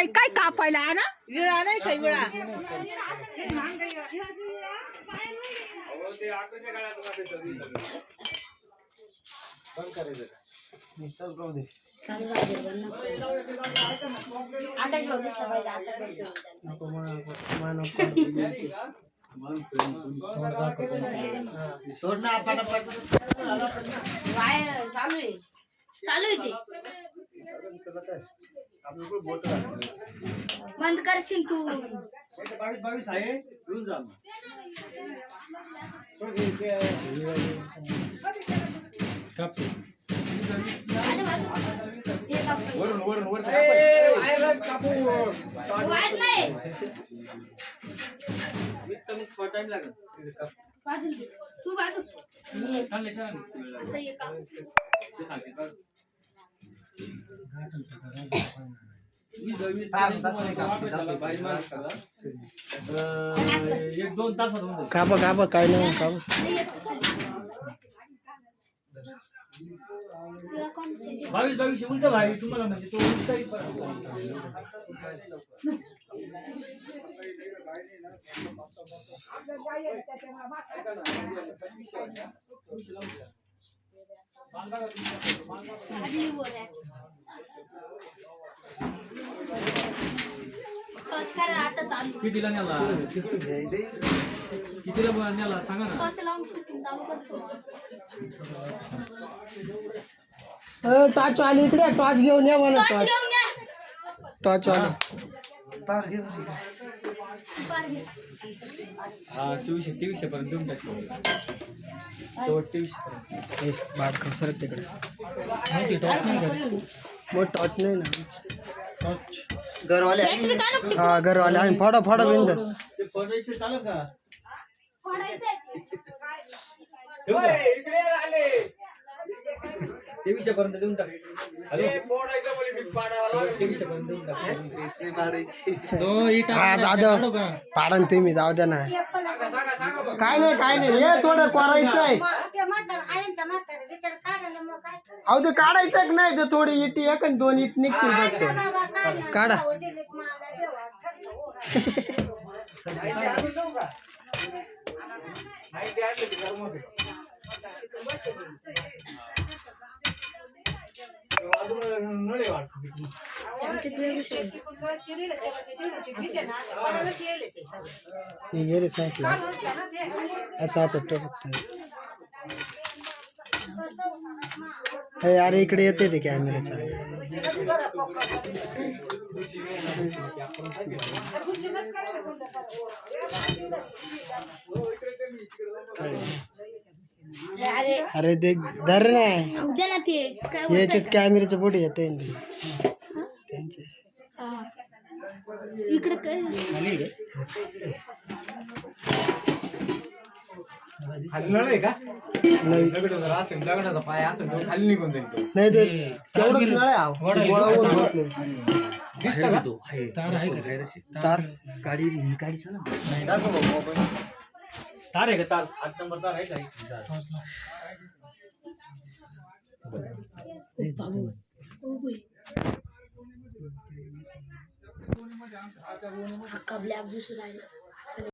काय कापायला ना विळा नाही काय विळा बंद करशील तू 22 आहे घेऊन जा वरून वरून वर टाइम लागेल तू बाजू एक दोन तास कापा कापा काय नाही कापा 22 उलट भाई तुम्हाला म्हणजे तो उलट कितीला नेला कितीला नेला सांगा ना टॉर्च वाले इकडे टॉर्च घेऊन या मला टॉर्च वाले हा 2400 पर्यंत देऊन टाकतो शेवट 2300 पर्यंत बाट सरक तिकडे टॉर्च नाही मग टॉर्च नाही ना टॉर्च घरवाले हा घरवाले आम्ही फोडा फोडा बिंदस ते पडायचे चालत का इकडे आले 2300 पर्यंत देऊन टाक हॅलो पोडायचं बोले मी पाडावाला 2300 पर्यंत देऊन टाक ते पाडायची तो इटा हा जाऊ द्या पाडन तुम्ही जाऊ द्या ना काय नाही हे थोडं करायचंय अहो ते काढायचं नाही ते थोडी इटी एक आणि दोन इट निघतील फक्त काढा गेले साईडला असं आता फक्त अरे इकडे येते ते कॅमेऱ्याचा अरे ते धर नाही याच्यात कॅमेऱ्याच्या पुढे येते त्यांचे इकडे नाही का नाही लग्नाचा पाय असं खाली निघून जाईल तो नाही ते तेवढंच गोळावून बसले तार गाडी गाडीचा तार आहे का तार 8 नंबर तार आहे का कबल्या दुसरा